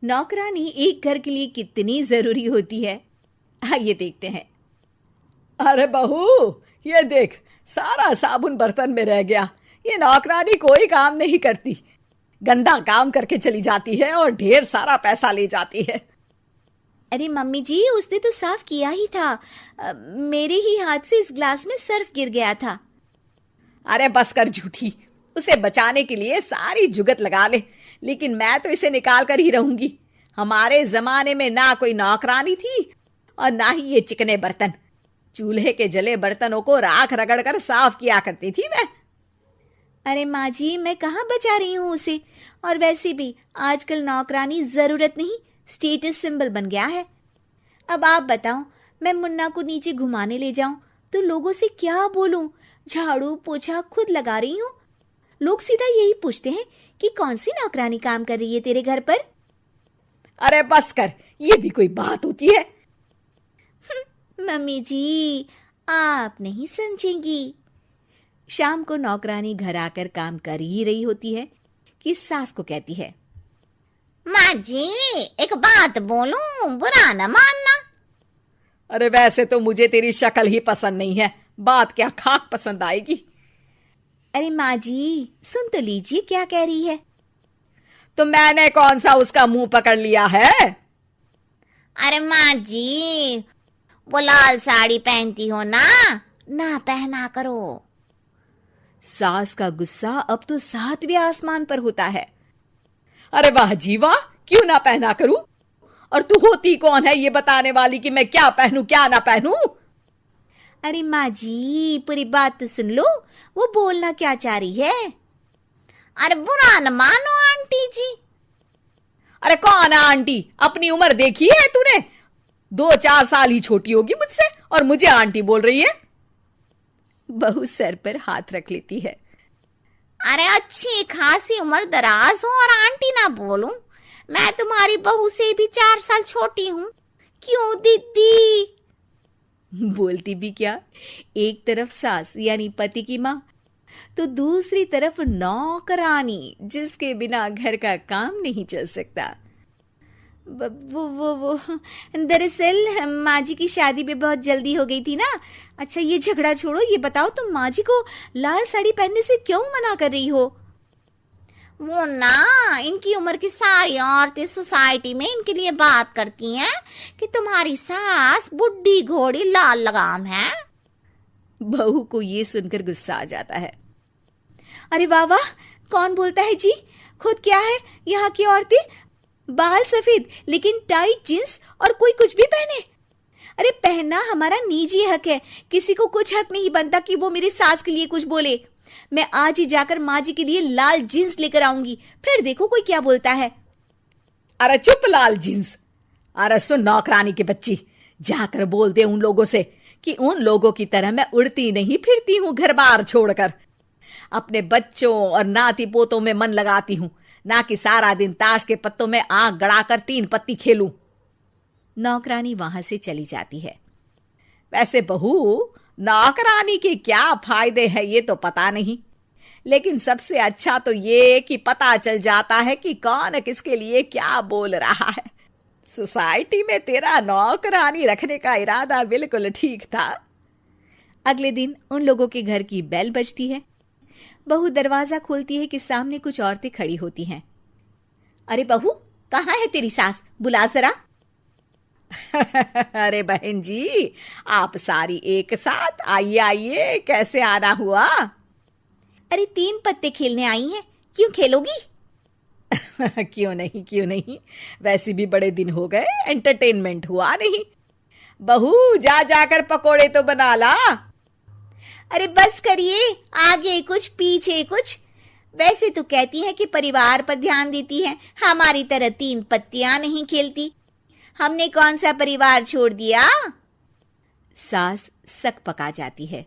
नौकरानी एक घर के लिए कितनी जरूरी होती है, आइए देखते हैं। अरे बहू, ये देख, सारा साबुन बर्तन में रह गया। ये नौकरानी कोई काम नहीं करती, गंदा काम करके चली जाती है और ढेर सारा पैसा ले जाती है। अरे मम्मी जी, उसने तो साफ किया ही था। मेरे ही हाथ से इस ग्लास में सर्फ गिर गया था। अरे बस कर झूठी, उसे बचाने के लिए सारी जुगत लगा ले, लेकिन मैं तो इसे निकाल कर ही रहूंगी। हमारे जमाने में ना कोई नौकरानी थी और ना ही ये चिकने बर्तन। चूल्हे के जले बर्तनों को राख रगड़ कर साफ किया करती थी मैं। अरे माँ जी, मैं कहाँ बचा रही हूँ उसे। और वैसे भी आजकल नौकरानी जरूरत नहीं, स्टेटस सिंबल बन गया है। अब आप बताओ, मैं मुन्ना को नीचे घुमाने ले जाऊं तो लोगों से क्या बोलूं? झाड़ू पोछा खुद लगा रही हूँ। लोग सीधा यही पूछते हैं कि कौन सी नौकरानी काम कर रही है तेरे घर पर। अरे बस कर, ये भी कोई बात होती है? मम्मी जी, आप नहीं समझेंगी। शाम को नौकरानी घर आकर काम कर ही रही होती है कि सास को कहती है, माँ जी, एक बात बोलूं, बुरा न मानना। अरे वैसे तो मुझे तेरी शक्ल ही पसंद नहीं है, बात क्या खाक पसंद आएगी। अरे माँ जी, सुन तो लीजिए क्या कह रही है। तो मैंने कौन सा उसका मुंह पकड़ लिया है? अरे माँ जी, वो लाल साड़ी पहनती हो ना, ना पहना करो। सास का गुस्सा अब तो 7वें आसमान पर होता है। अरे वाह जी वाह, क्यों ना पहना करूं? और तू होती कौन है ये बताने वाली कि मैं क्या पहनूं क्या ना पहनूं? अरे माँ जी, पूरी बात तो सुन लो, वो बोलना क्या चाह रही है। अरे बुरा न मानो आंटी जी। अरे कौन है आंटी? अपनी उम्र देखी है तूने? 2-4 साल ही छोटी होगी मुझसे और मुझे आंटी बोल रही है। बहू सर पर हाथ रख लेती है। अरे अच्छी खासी उम्र दराज हो और आंटी ना बोलूं? मैं तुम्हारी बहू से भी 4 साल छोटी हूँ। क्यों दीदी? बोलती भी क्या, एक तरफ सास यानी पति की माँ, तो दूसरी तरफ नौकरानी जिसके बिना घर का काम नहीं चल सकता। वो दरअसल माँ जी की शादी भी बहुत जल्दी हो गई थी ना। अच्छा ये झगड़ा छोड़ो, ये बताओ तुम माँ जी को लाल साड़ी पहनने से क्यों मना कर रही हो? वो ना, इनकी उम्र की सारी औरतें सोसाइटी में इनके लिए बात करती हैं कि तुम्हारी सास बुढ़ी घोड़ी लाल लगाम है। बहू को ये सुनकर गुस्सा आ जाता है। अरे वाह वाह, कौन बोलता है जी? खुद क्या है यहाँ की औरतें, बाल सफेद लेकिन टाइट जींस और कोई कुछ भी पहने। अरे पहनना हमारा निजी हक है, किसी को कुछ हक नहीं बनता कि वो मेरी सास के लिए कुछ बोले। मैं आज ही जाकर माँ जी के लिए लाल जींस लेकर आऊंगी, फिर देखो कोई क्या बोलता है। अरे चुप लाल जींस। अरे सुन नौकरानी की बच्ची, जाकर बोल दे उन लोगों से कि उन लोगों की तरह मैं उड़ती नहीं फिरती हूँ घर बार छोड़कर। अपने बच्चों और नाती पोतों में मन लगाती हूँ, ना कि सारा दिन ताश के पत्तों में आंख गड़ाकर 3 पत्ती खेलूं। नौकरानी वहां से चली जाती है। वैसे बहू, नौकरानी के क्या फायदे हैं ये तो पता नहीं, लेकिन सबसे अच्छा तो ये कि पता चल जाता है कि कौन किसके लिए क्या बोल रहा है। सोसाइटी में तेरा नौकरानी रखने का इरादा बिल्कुल ठीक था। अगले दिन उन लोगों के घर की बेल बजती है। बहू दरवाजा खोलती है कि सामने कुछ औरतें खड़ी होती हैं। अरे बहू, कहाँ है तेरी सास? बुला जरा। अरे बहन जी, आप सारी एक साथ आइए आइए, कैसे आना हुआ? अरे 3 पत्ते खेलने आई हैं, क्यों खेलोगी? क्यों नहीं, वैसे भी बड़े दिन हो गए, एंटरटेनमेंट हुआ नहीं। बहू जा जाकर पकोड़े तो बना ला। अरे बस करिए, आगे कुछ पीछे कुछ। वैसे तो कहती है कि परिवार पर ध्यान देती है, हमारी तरह 3 पत्तियां नहीं खेलती। हमने कौन सा परिवार छोड़ दिया? सास सक पका जाती है।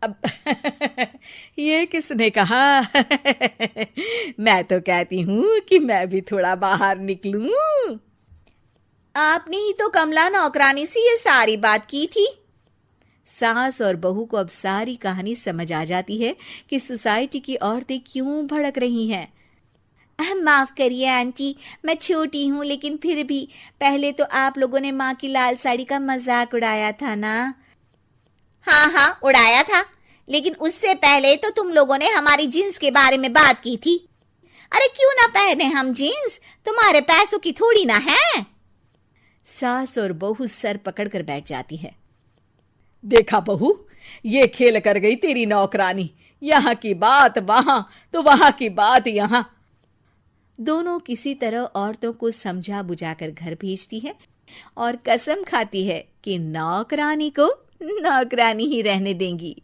अब ये किसने कहा? मैं तो कहती हूँ कि मैं भी थोड़ा बाहर निकलूं। आपने ही तो कमला नौकरानी से ये सारी बात की थी। सास और बहू को अब सारी कहानी समझ आ जाती है कि सोसाइटी की औरतें क्यों भड़क रही हैं। माफ करिए आंटी, मैं छोटी हूँ, लेकिन फिर भी पहले तो आप लोगों ने माँ की लाल साड़ी का मजाक उड़ाया था ना। हाँ हाँ, उड़ाया था, लेकिन उससे पहले तो तुम लोगों ने हमारी जीन्स के बारे में बात की थी। अरे क्यों ना पहने हम जीन्स, तुम्हारे पैसों की थोड़ी ना है। सास और बहू सर पकड़कर बैठ जाती है। देखा बहू, ये खेल कर गई तेरी नौकरानी, यहाँ की बात वहां तो वहां की बात यहाँ। दोनों किसी तरह औरतों को समझा बुझाकर घर भेजती है और कसम खाती है कि नौकरानी को नौकरानी ही रहने देंगी।